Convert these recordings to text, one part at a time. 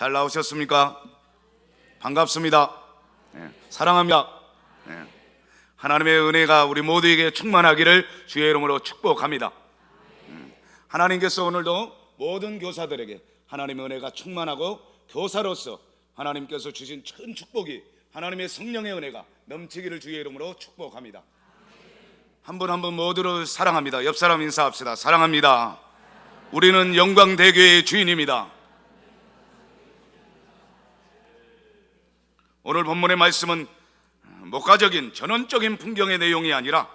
잘 나오셨습니까? 반갑습니다. 사랑합니다. 하나님의 은혜가 우리 모두에게 충만하기를 주의 이름으로 축복합니다. 하나님께서 오늘도 모든 교사들에게 하나님의 은혜가 충만하고 교사로서 하나님께서 주신 큰 축복이 하나님의 성령의 은혜가 넘치기를 주의 이름으로 축복합니다. 한 분 한 분 모두를 사랑합니다. 옆 사람 인사합시다. 사랑합니다. 우리는 영광대교의 주인입니다. 오늘 본문의 말씀은 목가적인 전원적인 풍경의 내용이 아니라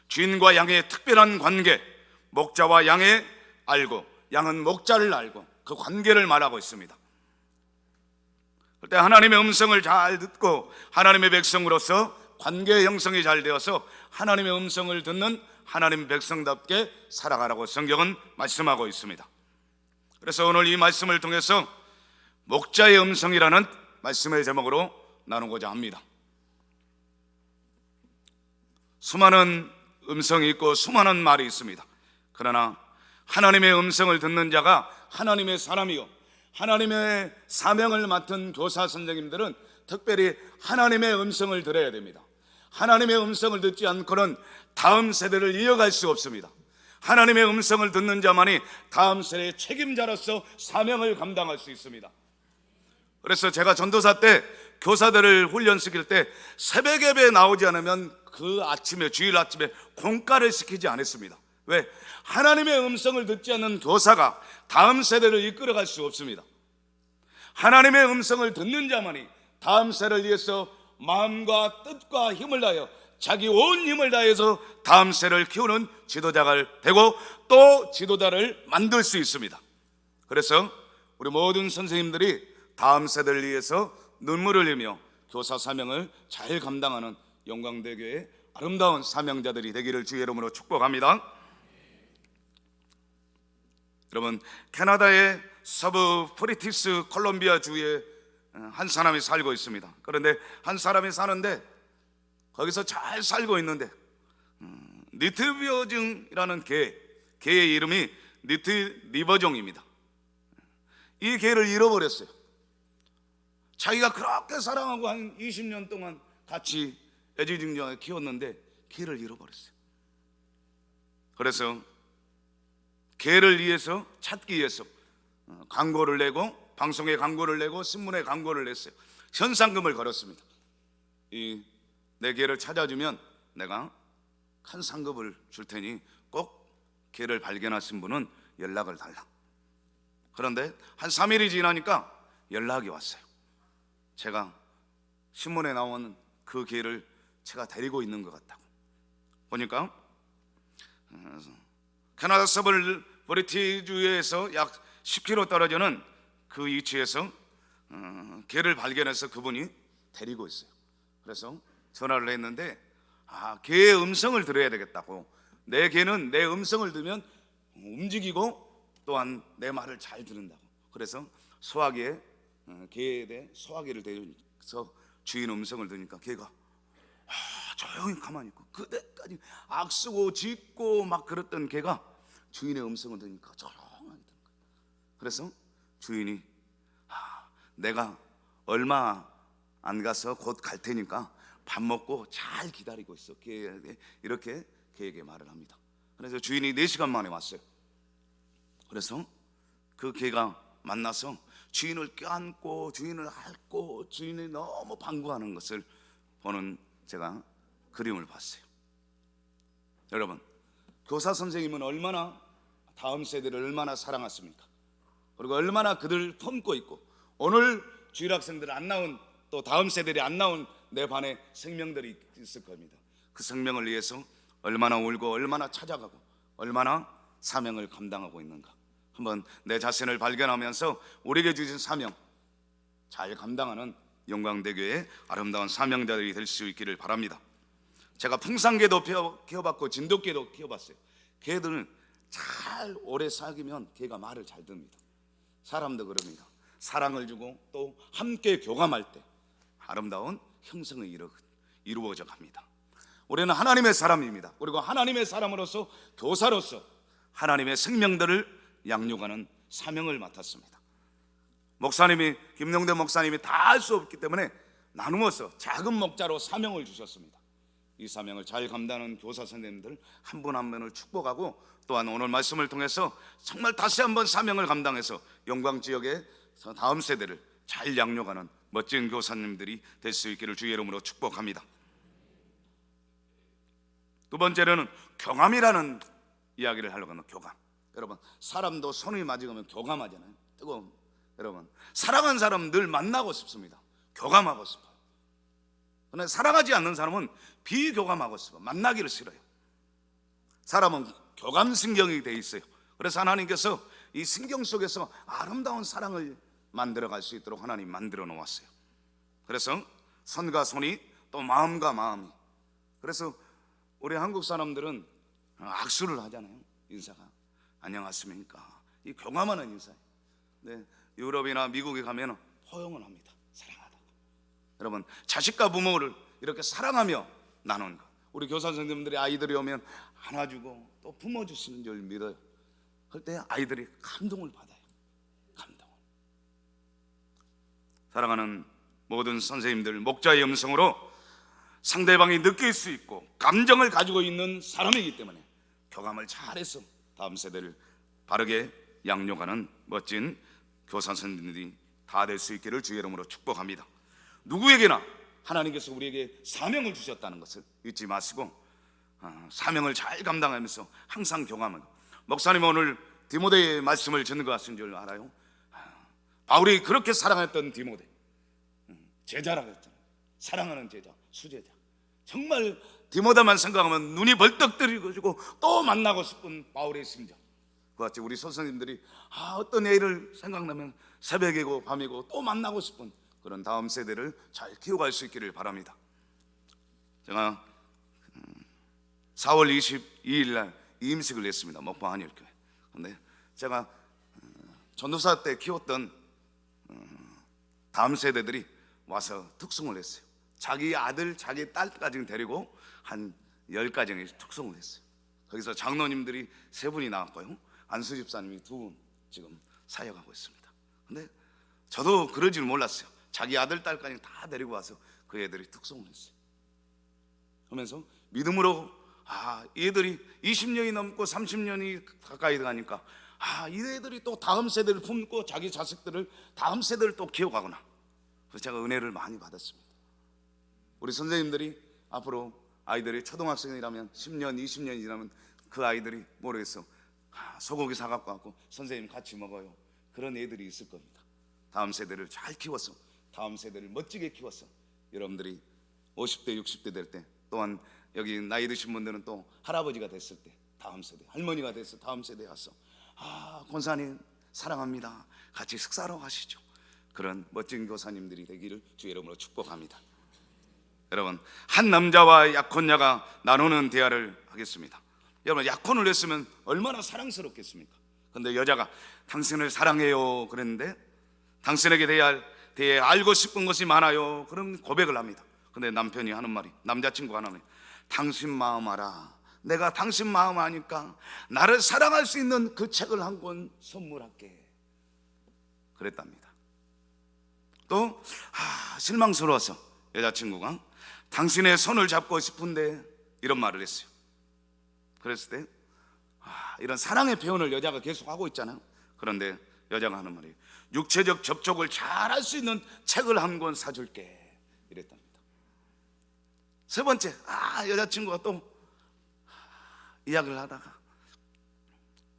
주인과 양의 특별한 관계, 목자와 양의 알고 양은 목자를 알고 그 관계를 말하고 있습니다. 그때 하나님의 음성을 잘 듣고 하나님의 백성으로서 관계 형성이 잘 되어서 하나님의 음성을 듣는 하나님 백성답게 살아가라고 성경은 말씀하고 있습니다. 그래서 오늘 이 말씀을 통해서 목자의 음성이라는 말씀의 제목으로 나누고자 합니다. 수많은 음성이 있고 수많은 말이 있습니다. 그러나 하나님의 음성을 듣는 자가 하나님의 사람이요 하나님의 사명을 맡은 교사 선생님들은 특별히 하나님의 음성을 들어야 됩니다. 하나님의 음성을 듣지 않고는 다음 세대를 이어갈 수 없습니다. 하나님의 음성을 듣는 자만이 다음 세대의 책임자로서 사명을 감당할 수 있습니다. 그래서 제가 전도사 때 교사들을 훈련시킬 때 새벽 예배에 나오지 않으면 그 아침에 주일 아침에 공과를 시키지 않았습니다. 왜? 하나님의 음성을 듣지 않는 교사가 다음 세대를 이끌어갈 수 없습니다. 하나님의 음성을 듣는 자만이 다음 세대를 위해서 마음과 뜻과 힘을 다하여 자기 온 힘을 다해서 다음 세대를 키우는 지도자가 되고 또 지도자를 만들 수 있습니다. 그래서 우리 모든 선생님들이 다음 세대를 위해서 눈물을 흘리며 교사 사명을 잘 감당하는 영광대교의 아름다운 사명자들이 되기를 주의 이름으로 축복합니다. 여러분, 캐나다의 서부 브리티스 콜롬비아 주에 한 사람이 살고 있습니다. 그런데 한 사람이 사는데 거기서 잘 살고 있는데 니트비어종이라는 개의 이름이 니트리버종입니다. 이 개를 잃어버렸어요. 자기가 그렇게 사랑하고 한 20년 동안 같이 애지중지하게 키웠는데 개를 잃어버렸어요. 그래서 개를 위해서 찾기 위해서 광고를 내고 방송에 광고를 내고 신문에 광고를 냈어요. 현상금을 걸었습니다. 내 개를 찾아주면 내가 큰 상금을 줄 테니 꼭 개를 발견하신 분은 연락을 달라. 그런데 한 3일이 지나니까 연락이 왔어요. 제가 신문에 나온 그 개를 제가 데리고 있는 것 같다고. 보니까 캐나다 서부 브리티주에서 약 10km 떨어지는 그 위치에서 개를 발견해서 그분이 데리고 있어요. 그래서 전화를 했는데 개의 음성을 들어야 되겠다고. 내 개는 내 음성을 들으면 움직이고 또한 내 말을 잘 듣는다고. 그래서 소화기에 개에 대해 소화기를 대서 주인 음성을 들으니까 개가 조용히 가만히 있고 그때까지 악쓰고 짖고 막 그랬던 개가 주인의 음성을 들으니까 조용하게 듣는 거예요. 그래서 주인이 내가 얼마 안 가서 곧 갈 테니까 밥 먹고 잘 기다리고 있어. 이렇게 개에게 말을 합니다. 그래서 주인이 4시간 만에 왔어요. 그래서 그 개가 만나서 주인을 껴안고 주인을 핥고 주인이 너무 반가워하는 것을 보는 제가 그림을 봤어요. 여러분, 교사 선생님은 얼마나 다음 세대를 얼마나 사랑했습니까? 그리고 얼마나 그들을 품고 있고, 오늘 주일 학생들 안 나온 또 다음 세대들이 안 나온 내 반에 생명들이 있을 겁니다. 그 생명을 위해서 얼마나 울고 얼마나 찾아가고 얼마나 사명을 감당하고 있는가. 한번 내 자신을 발견하면서 우리에게 주신 사명 잘 감당하는 영광대교의 아름다운 사명자들이 될 수 있기를 바랍니다. 제가 풍산개도 키워봤고 진돗개도 키워봤어요. 개들은 잘 오래 사귀면 개가 말을 잘 듣습니다. 사람도 그럽니다. 사랑을 주고 또 함께 교감할 때 아름다운 형성이 이루어져 갑니다. 우리는 하나님의 사람입니다. 그리고 하나님의 사람으로서 교사로서 하나님의 생명들을 양육하는 사명을 맡았습니다. 목사님이, 김영대 목사님이 다 할 수 없기 때문에 나누어서 작은 목자로 사명을 주셨습니다. 이 사명을 잘 감당하는 교사 선생님들 한 분 한 분을 축복하고, 또한 오늘 말씀을 통해서 정말 다시 한번 사명을 감당해서 영광 지역의 다음 세대를 잘 양육하는 멋진 교사님들이 될 수 있기를 주의 이름으로 축복합니다. 두 번째로는 교감이라는 이야기를 하려고 합니다. 교감. 여러분, 사람도 손이 맞으면 교감하잖아요. 뜨거운. 여러분, 사랑하는 사람 늘 만나고 싶습니다. 교감하고 싶어요. 그러나 사랑하지 않는 사람은 비교감하고 싶어요. 만나기를 싫어요. 사람은 교감 신경이 돼 있어요. 그래서 하나님께서 이 신경 속에서 아름다운 사랑을 만들어갈 수 있도록 하나님 만들어 놓았어요. 그래서 손과 손이, 또 마음과 마음이. 그래서 우리 한국 사람들은 악수를 하잖아요. 인사가 안녕하십니까, 이 교감하는 인사예요. 네, 유럽이나 미국에 가면 포용을 합니다. 사랑하다고. 여러분, 자식과 부모를 이렇게 사랑하며 나누는 것. 우리 교사 선생님들이 아이들이 오면 안아주고 또 품어주시는 줄 믿어요. 그럴 때 아이들이 감동을 받아요. 감동을. 사랑하는 모든 선생님들, 목자의 음성으로 상대방이 느낄 수 있고 감정을 가지고 있는 사람이기 때문에 교감을 잘해서 다음 세대를 바르게 양육하는 멋진 교사 선생님들이 다 될 수 있기를 주의 이름으로 축복합니다. 누구에게나 하나님께서 우리에게 사명을 주셨다는 것을 잊지 마시고 사명을 잘 감당하면서 항상 교감하고. 목사님 오늘 디모데의 말씀을 듣는 것 같은 줄 알아요. 바울이 그렇게 사랑했던 디모데, 제자라고 했잖아요. 사랑하는 제자, 수제자. 정말 디모데만 생각하면 눈이 벌떡 뜨리고 또 만나고 싶은 바울의 심정. 그같이 우리 선생님들이 어떤 일을 생각나면 새벽이고 밤이고 또 만나고 싶은 그런 다음 세대를 잘 키워갈 수 있기를 바랍니다. 제가 4월 22일 날 이임식을 했습니다. 목포 한일교회. 근데 제가 전도사 때 키웠던 다음 세대들이 와서 특송을 했어요. 자기 아들, 자기 딸까지 데리고 한 10가정이 특송을 했어요. 거기서 장로님들이 3분이 나왔고요, 안수 집사님이 2분 지금 사역하고 있습니다. 근데 저도 그럴 줄 몰랐어요. 자기 아들, 딸까지 다 데리고 와서 그 애들이 특송을 했어요. 그러면서 믿음으로 이 애들이 20년이 넘고 30년이 가까이 가니까 이 애들이 또 다음 세대를 품고 자기 자식들을, 다음 세대를 또 키워가구나. 그래서 제가 은혜를 많이 받았습니다. 우리 선생님들이 앞으로 아이들이 초등학생이라면 10년, 20년이 지나면 그 아이들이 모르겠어, 소고기 사갖고 왔고 선생님 같이 먹어요. 그런 애들이 있을 겁니다. 다음 세대를 잘 키워서, 다음 세대를 멋지게 키워서 여러분들이 50대, 60대 될 때, 또한 여기 나이 드신 분들은 또 할아버지가 됐을 때, 다음 세대, 할머니가 돼서 다음 세대에 와서 권사님 사랑합니다, 같이 식사하러 가시죠. 그런 멋진 교사님들이 되기를 주의 이름으로 축복합니다. 여러분, 한 남자와 약혼녀가 나누는 대화를 하겠습니다. 여러분, 약혼을 했으면 얼마나 사랑스럽겠습니까? 근데 여자가 당신을 사랑해요 그랬는데 당신에게 대해 알고 싶은 것이 많아요, 그런 고백을 합니다. 근데 남편이 하는 말이, 남자친구가 하는 말이, 당신 마음 알아. 내가 당신 마음 아니까 나를 사랑할 수 있는 그 책을 한 권 선물할게 그랬답니다. 또 실망스러워서 여자친구가 당신의 손을 잡고 싶은데 이런 말을 했어요. 그랬을 때 이런 사랑의 표현을 여자가 계속 하고 있잖아요. 그런데 여자가 하는 말이, 육체적 접촉을 잘 할 수 있는 책을 한 권 사줄게 이랬답니다. 세 번째, 여자친구가 또 이야기를 하다가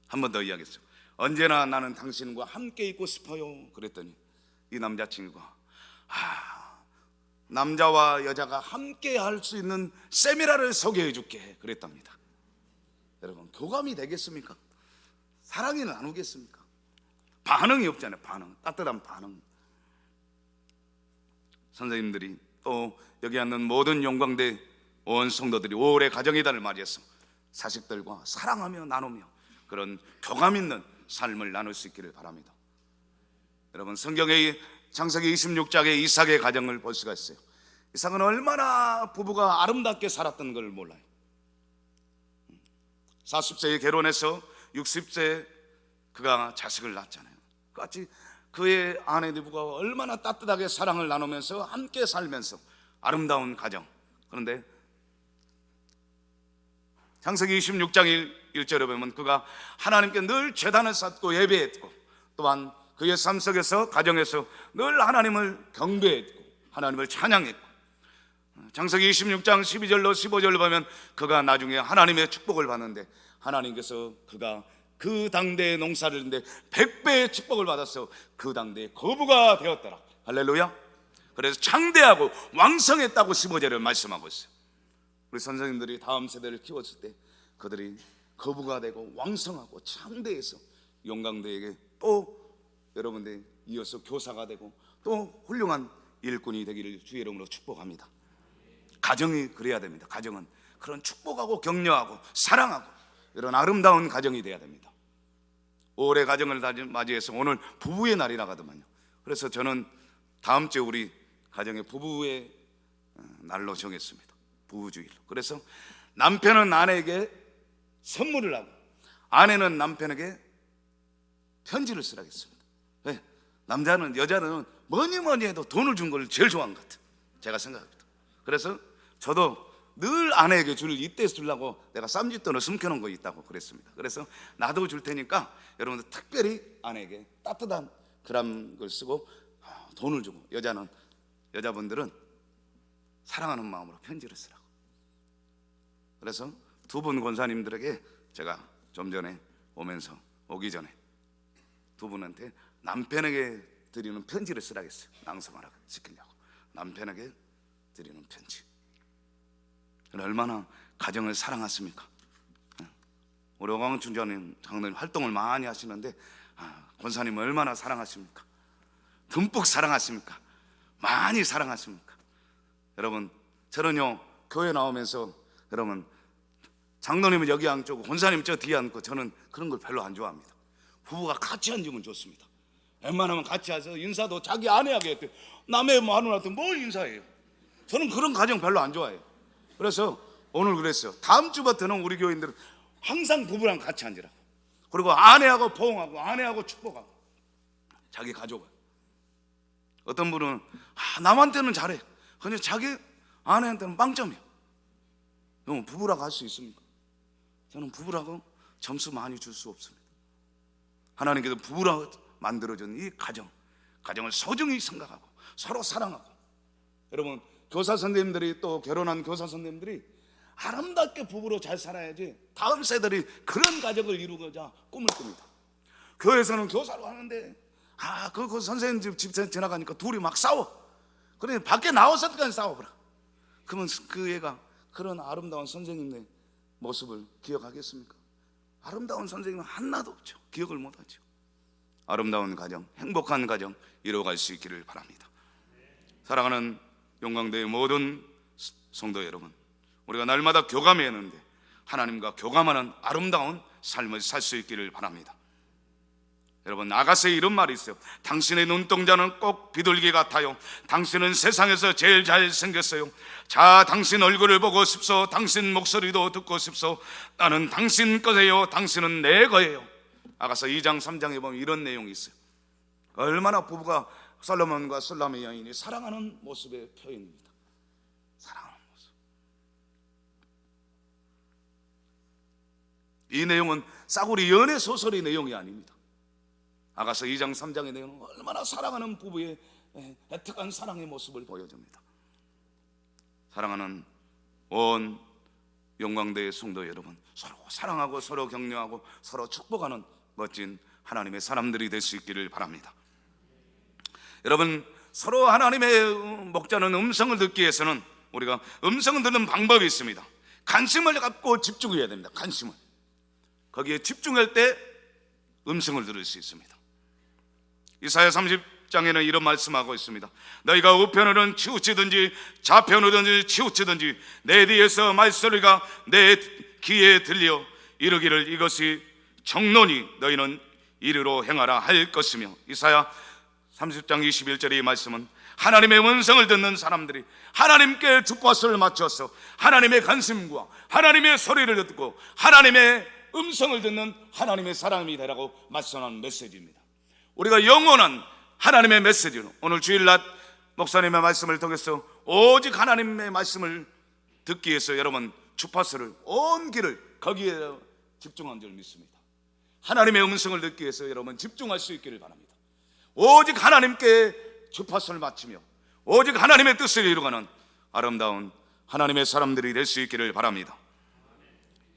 한 번 더 이야기했어요. 언제나 나는 당신과 함께 있고 싶어요 그랬더니 이 남자친구가 남자와 여자가 함께 할 수 있는 세미나를 소개해 줄게 그랬답니다. 여러분, 교감이 되겠습니까? 사랑이 나누겠습니까? 반응이 없잖아요. 반응, 따뜻한 반응. 선생님들이 또 여기 앉는 모든 영광대 온 성도들이 올해 가정의 달을 맞이해서 자식들과 사랑하며 나누며 그런 교감 있는 삶을 나눌 수 있기를 바랍니다. 여러분, 성경의 창세기 26장의 이삭의 가정을 볼 수가 있어요. 이삭은 얼마나 부부가 아름답게 살았던 걸 몰라요. 40세에 결혼해서 60세에 그가 자식을 낳았잖아요. 같이 그의 아내 부부가 얼마나 따뜻하게 사랑을 나누면서 함께 살면서 아름다운 가정. 그런데 창세기 26장 1절에 보면 그가 하나님께 늘 제단을 쌓고 예배했고, 또한 그의 삶 속에서 가정에서 늘 하나님을 경배했고 하나님을 찬양했고, 창세기 26장 12절로 15절로 보면 그가 나중에 하나님의 축복을 받는데, 하나님께서 그가 그 당대의 농사를 했는데 100배의 축복을 받아서 그 당대의 거부가 되었더라. 할렐루야. 그래서 창대하고 왕성했다고 15절에 말씀하고 있어요. 우리 선생님들이 다음 세대를 키웠을 때 그들이 거부가 되고 왕성하고 창대해서 용강대에게 또 여러분들 이어서 교사가 되고 또 훌륭한 일꾼이 되기를 주의 이름으로 축복합니다. 가정이 그래야 됩니다. 가정은 그런 축복하고 격려하고 사랑하고 이런 아름다운 가정이 돼야 됩니다. 올해 가정을 맞이해서 오늘 부부의 날이라 하더만요. 그래서 저는 다음 주에 우리 가정의 부부의 날로 정했습니다. 부부주의로. 그래서 남편은 아내에게 선물을 하고 아내는 남편에게 편지를 쓰라고 했습니다. 왜? 남자는 여자는 뭐니 해도 돈을 준 걸 제일 좋아하는 것 같아요. 제가 생각합니다. 그래서 저도 늘 아내에게 이때 주려고 내가 쌈짓돈을 숨겨놓은 거 있다고 그랬습니다. 그래서 나도 줄 테니까 여러분들 특별히 아내에게 따뜻한 그런 걸 쓰고 돈을 주고, 여자분들은 사랑하는 마음으로 편지를 쓰라고. 그래서 두 분 권사님들에게 제가 좀 전에 오기 전에 두 분한테 남편에게 드리는 편지를 쓰라고 했어요. 낭송하라고 시키려고. 남편에게 드리는 편지. 얼마나 가정을 사랑하십니까? 우리 오광춘 장로님 활동을 많이 하시는데 권사님 얼마나 사랑하십니까? 듬뿍 사랑하십니까? 많이 사랑하십니까? 여러분, 저는요 교회 나오면서 여러분 장로님은 여기 앉고 권사님 저 뒤에 앉고, 저는 그런 걸 별로 안 좋아합니다. 부부가 같이 앉으면 좋습니다. 웬만하면 같이 와서 인사도 자기 아내에게 했대. 남의 마누라한테 뭘 인사해요? 저는 그런 가정 별로 안 좋아해요. 그래서 오늘 그랬어요. 다음 주부터는 우리 교인들은 항상 부부랑 같이 앉으라고. 그리고 아내하고 포옹하고 아내하고 축복하고 자기 가족을. 어떤 분은 남한테는 잘해. 근데 자기 아내한테는 빵점이야. 그럼 부부라고 할 수 있습니까? 저는 부부라고 점수 많이 줄 수 없습니다. 하나님께서 부부라고 만들어준 이 가정을 소중히 생각하고 서로 사랑하고, 여러분 교사 선생님들이 또 결혼한 교사 선생님들이 아름답게 부부로 잘 살아야지 다음 세대들이 그런 가정을 이루고자 꿈을 꿉니다. 교회에서는 교사로 하는데 그 선생님 집 지나가니까 둘이 막 싸워. 그래 밖에 나와서까지 싸워보라. 그러면 그 애가 그런 아름다운 선생님의 모습을 기억하겠습니까? 아름다운 선생님은 하나도 없죠. 기억을 못하죠. 아름다운 가정, 행복한 가정 이루어갈 수 있기를 바랍니다. 사랑하는 용강대의 모든 성도 여러분, 우리가 날마다 교감해야 하는데 하나님과 교감하는 아름다운 삶을 살 수 있기를 바랍니다. 여러분, 아가서에 이런 말이 있어요. 당신의 눈동자는 꼭 비둘기 같아요. 당신은 세상에서 제일 잘생겼어요. 자, 당신 얼굴을 보고 싶소. 당신 목소리도 듣고 싶소. 나는 당신 거예요. 당신은 내 거예요. 아가서 2장 3장에 보면 이런 내용이 있어요. 얼마나 부부가 솔로몬과 술람의 여인이 사랑하는 모습의 표현입니다. 사랑하는 모습. 이 내용은 싸구리 연애 소설의 내용이 아닙니다. 아가서 2장 3장의 내용은 얼마나 사랑하는 부부의 애틋한 사랑의 모습을 보여줍니다. 사랑하는 온 영광대의 성도 여러분, 서로 사랑하고 서로 격려하고 서로 축복하는 멋진 하나님의 사람들이 될 수 있기를 바랍니다. 여러분, 서로 하나님의 목자는 음성을 듣기 위해서는 우리가 음성을 듣는 방법이 있습니다. 관심을 갖고 집중해야 됩니다. 관심을. 거기에 집중할 때 음성을 들을 수 있습니다. 이사야 30장에는 이런 말씀하고 있습니다. 너희가 우편으로는 치우치든지 좌편으로든지 치우치든지 내 뒤에서 말소리가 내 귀에 들려 이르기를 이것이 정론이 너희는 이리로 행하라 할 것이며, 이사야 30장 21절의 이 말씀은 하나님의 음성을 듣는 사람들이 하나님께 주파수를 맞춰서 하나님의 관심과 하나님의 소리를 듣고 하나님의 음성을 듣는 하나님의 사람이 되라고 말씀하는 메시지입니다. 우리가 영원한 하나님의 메시지로 오늘 주일날 목사님의 말씀을 통해서 오직 하나님의 말씀을 듣기 위해서 여러분 주파수를 온 길을 거기에 집중한 줄 믿습니다. 하나님의 음성을 듣기 위해서 여러분 집중할 수 있기를 바랍니다. 오직 하나님께 주파수를 맞추며 오직 하나님의 뜻을 이루가는 아름다운 하나님의 사람들이 될 수 있기를 바랍니다.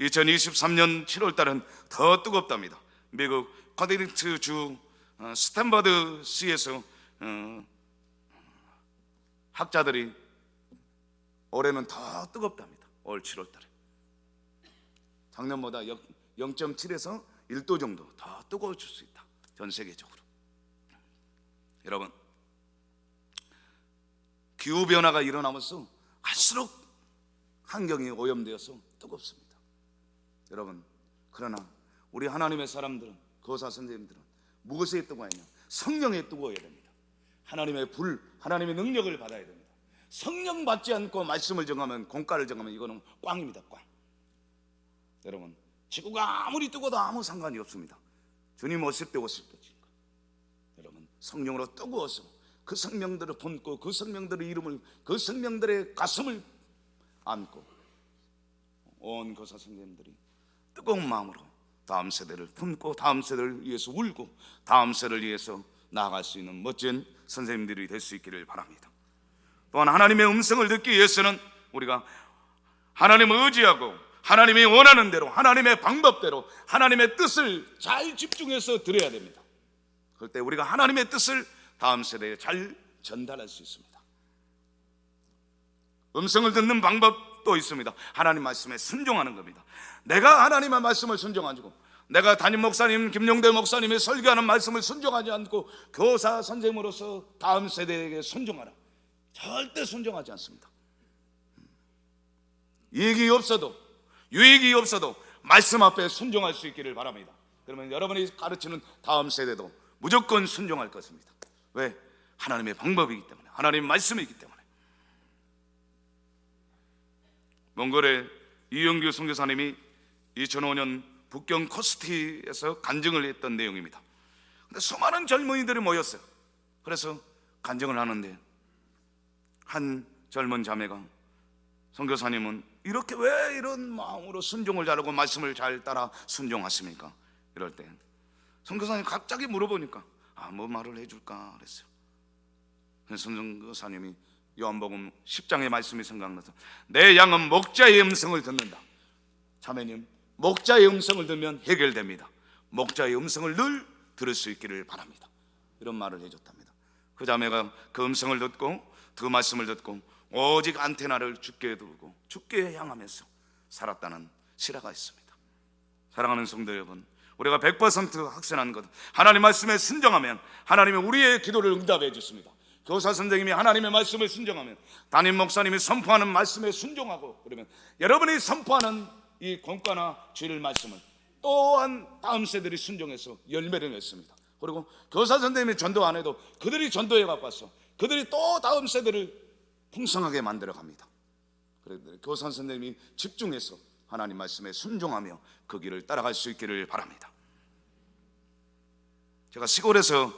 2023년 7월달은 더 뜨겁답니다. 미국 커네티cut 주 스탠퍼드 시에서 학자들이 올해는 더 뜨겁답니다. 올 7월달에 작년보다 0.7에서 1도 정도 더 뜨거워질 수 있다. 전 세계적으로. 여러분, 기후변화가 일어나면서 갈수록 환경이 오염되어서 뜨겁습니다. 여러분, 그러나 우리 하나님의 사람들은, 교사 선생님들은 무엇에 뜨거워야 하냐? 성령에 뜨거워야 됩니다. 하나님의 불, 하나님의 능력을 받아야 됩니다. 성령 받지 않고 말씀을 정하면, 공가를 정하면 이거는 꽝입니다. 꽝. 여러분, 지구가 아무리 뜨거워도 아무 상관이 없습니다. 주님 오실 때 오실 것이니까. 여러분, 성령으로 뜨거워서 그 생명들을 품고 그 생명들의 이름을, 그 생명들의 가슴을 안고 온 교사 선생님들이 뜨거운 마음으로 다음 세대를 품고 다음 세대를 위해서 울고 다음 세대를 위해서 나아갈 수 있는 멋진 선생님들이 될 수 있기를 바랍니다. 또한 하나님의 음성을 듣기 위해서는 우리가 하나님을 의지하고 하나님이 원하는 대로, 하나님의 방법대로 하나님의 뜻을 잘 집중해서 들어야 됩니다. 그럴 때 우리가 하나님의 뜻을 다음 세대에 잘 전달할 수 있습니다. 음성을 듣는 방법도 있습니다. 하나님 말씀에 순종하는 겁니다. 내가 하나님의 말씀을 순종하고, 내가 담임 목사님 김용대 목사님이 설교하는 말씀을 순종하지 않고 교사 선생님으로서 다음 세대에게 순종하라. 절대 순종하지 않습니다. 이익이 없어도 유익이 없어도 말씀 앞에 순종할 수 있기를 바랍니다. 그러면 여러분이 가르치는 다음 세대도 무조건 순종할 것입니다. 왜? 하나님의 방법이기 때문에, 하나님의 말씀이기 때문에. 몽골의 이영규 선교사님이 2005년 북경 코스티에서 간증을 했던 내용입니다. 근데 수많은 젊은이들이 모였어요. 그래서 간증을 하는데 한 젊은 자매가, 선교사님은 이렇게 왜 이런 마음으로 순종을 잘하고 말씀을 잘 따라 순종하십니까? 이럴 때 선교사님 갑자기 물어보니까 뭐 말을 해줄까 그랬어요. 그래서 선교사님이 요한복음 10장의 말씀이 생각나서 내 양은 목자의 음성을 듣는다. 자매님, 목자의 음성을 들으면 해결됩니다. 목자의 음성을 늘 들을 수 있기를 바랍니다. 이런 말을 해줬답니다. 그 자매가 그 음성을 듣고 그 말씀을 듣고 오직 안테나를 주께 두고 주께 향하면서 살았다는 실화가 있습니다. 사랑하는 성도 여러분, 우리가 100% 확신한 것, 하나님 말씀에 순종하면 하나님이 우리의 기도를 응답해 주십니다. 교사 선생님이 하나님의 말씀을 순종하면, 담임 목사님이 선포하는 말씀에 순종하고, 그러면 여러분이 선포하는 이 공과나 주일 말씀을 또한 다음 세대들이 순종해서 열매를 냈습니다. 그리고 교사 선생님이 전도 안 해도 그들이 전도해 갖고 왔어. 그들이 또 다음 세대를 풍성하게 만들어 갑니다. 그래서 교사 선생님이 집중해서 하나님 말씀에 순종하며 그 길을 따라갈 수 있기를 바랍니다. 제가 시골에서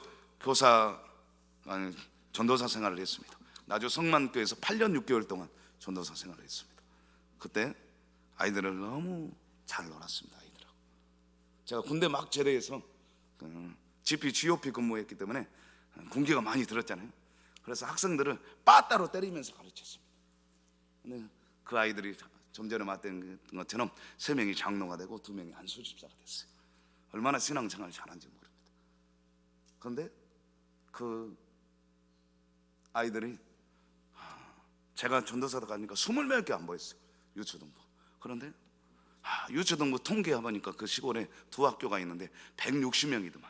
전도사 생활을 했습니다. 나주 성만교에서 8년 6개월 동안 전도사 생활을 했습니다. 그때 아이들을 너무 잘 놀았습니다. 아이들하고 제가 군대 막 제대해서 GP, GOP 근무했기 때문에 군기가 많이 들었잖아요. 그래서 학생들을 빠따로 때리면서 가르쳤습니다. 근데 그 아이들이 좀 전에 말했던 것처럼 3명이 장로가 되고 2명이 한수집사가 됐어요. 얼마나 신앙생활을 잘한지 모릅니다. 그런데 그 아이들이 제가 전도사로 가니까 20몇 개 안 보였어요. 유초등부. 그런데 유초등부 통계해보니까 그 시골에 2학교가 있는데 160명이더만.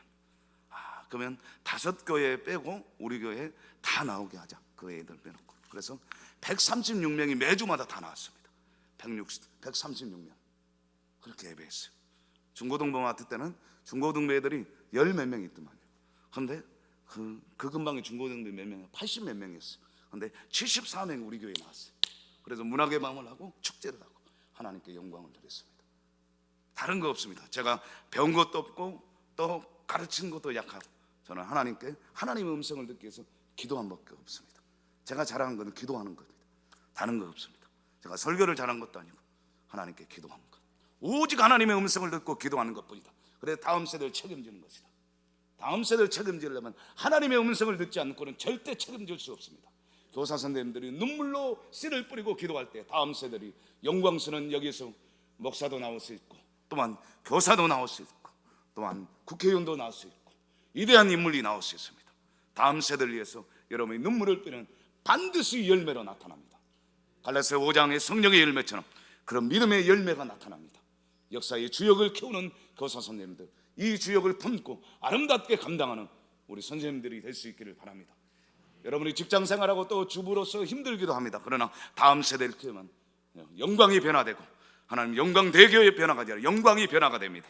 그러면 5교회 빼고 우리 교회에 다 나오게 하자. 그 애들 빼놓고. 그래서 136명이 매주마다 다 나왔습니다. 136명. 그렇게 예배했어요. 중고등부 맡을 때는 중고등부 애들이 10몇 명 있더만요. 그런데 그 근방에 중고등부 몇 명, 80 몇 명이었어요. 그런데 74명이 우리 교회에 나왔어요. 그래서 문학의 밤을 하고 축제를 하고 하나님께 영광을 드렸습니다. 다른 거 없습니다. 제가 배운 것도 없고 또 가르친 것도 약하고 저는 하나님께 하나님의 음성을 듣기 위해서 기도한 밖에 없습니다. 제가 잘하는 것은 기도하는 겁니다. 다른 거 없습니다. 제가 설교를 잘한 것도 아니고 하나님께 기도하는 것, 오직 하나님의 음성을 듣고 기도하는 것뿐이다. 그래 다음 세대를 책임지는 것이다. 다음 세대를 책임지려면 하나님의 음성을 듣지 않고는 절대 책임질 수 없습니다. 교사 선생님들이 눈물로 씨를 뿌리고 기도할 때 다음 세대들이, 영광스러운 여기서 목사도 나올 수 있고 또한 교사도 나올 수 있고 또한 국회의원도 나올 수 있고 위대한 인물이 나올 수 있습니다. 다음 세대를 위해서 여러분이 눈물을 뿌리는 반드시 열매로 나타납니다. 갈라디아서 5장의 성령의 열매처럼 그런 믿음의 열매가 나타납니다. 역사의 주역을 키우는 교사 선생님들, 이 주역을 품고 아름답게 감당하는 우리 선생님들이 될 수 있기를 바랍니다. 여러분이 직장생활하고 또 주부로서 힘들기도 합니다. 그러나 다음 세대를 키우면 영광이 변화되고 하나님 영광 대교의 변화가 아니라 영광이 변화가 됩니다.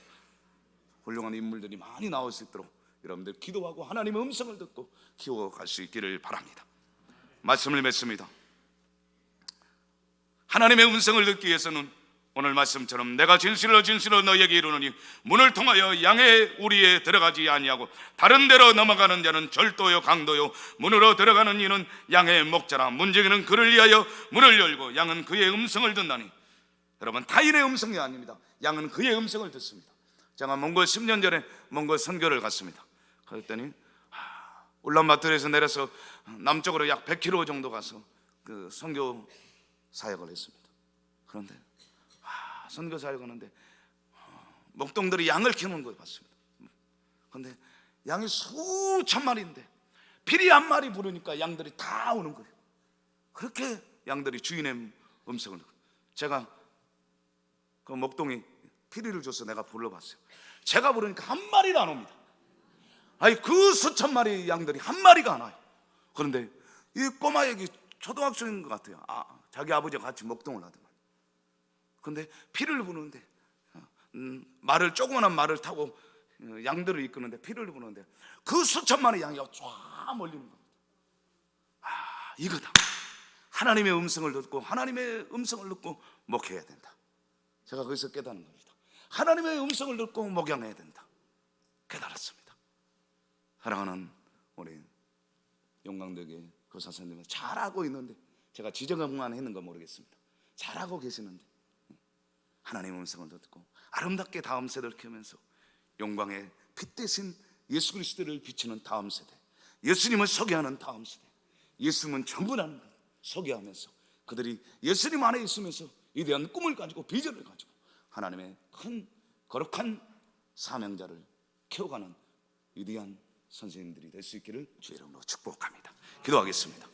훌륭한 인물들이 많이 나올 수 있도록 여러분들 기도하고 하나님의 음성을 듣고 키워갈 수 있기를 바랍니다. 말씀을 맺습니다. 하나님의 음성을 듣기 위해서는 오늘 말씀처럼 내가 진실로 너희에게 이르노니 문을 통하여 양의 우리에 들어가지 아니하고 다른 데로 넘어가는 자는 절도요 강도요 문으로 들어가는 이는 양의 목자라. 문지기는 그를 위하여 문을 열고 양은 그의 음성을 듣나니. 여러분, 타인의 음성이 아닙니다. 양은 그의 음성을 듣습니다. 제가 몽골 10년 전에 몽골 선교를 갔습니다. 그랬더니 울란바토르에서 내려서 남쪽으로 약 100km 정도 가서 그 선교 사역을 했습니다. 그런데 선교 사역을 하는데 목동들이 양을 키우는 걸 봤습니다. 그런데 양이 수천 마리인데 피리 한 마리 부르니까 양들이 다 오는 거예요. 그렇게 양들이 주인의 음성을 듣고, 제가 그 목동이 피리를 줘서 내가 불러봤어요. 제가 부르니까 한 마리도 안 옵니다. 아니, 그 수천 마리 양들이 한 마리가 안 와요. 그런데 이 꼬마 애기 초등학생인 것 같아요. 자기 아버지와 같이 목동을 하더만. 그런데 피를 부는데 말을, 조그만한 말을 타고 양들을 이끄는데 피를 부는데 그 수천 마리 양이 쫙 몰리는 겁니다. 이거다. 하나님의 음성을 듣고 하나님의 음성을 듣고 목회해야 된다. 제가 거기서 깨닫는 겁니다. 하나님의 음성을 듣고 목양해야 된다. 깨달았습니다. 사랑하는 우리 영광되게 교사 선생님은 잘하고 있는데, 제가 지적만 했는 건 모르겠습니다. 잘하고 계시는데 하나님의 음성을 듣고 아름답게 다음 세대를 키우면서 영광의 빛 대신 예수 그리스도를 비추는 다음 세대, 예수님을 소개하는 다음 세대, 예수님은 전부라는 걸 소개하면서 그들이 예수님 안에 있으면서 위대한 꿈을 가지고 비전을 가지고 하나님의 큰 거룩한 사명자를 키워가는 위대한 선생님들이 될 수 있기를 주의 이름으로 축복합니다. 기도하겠습니다.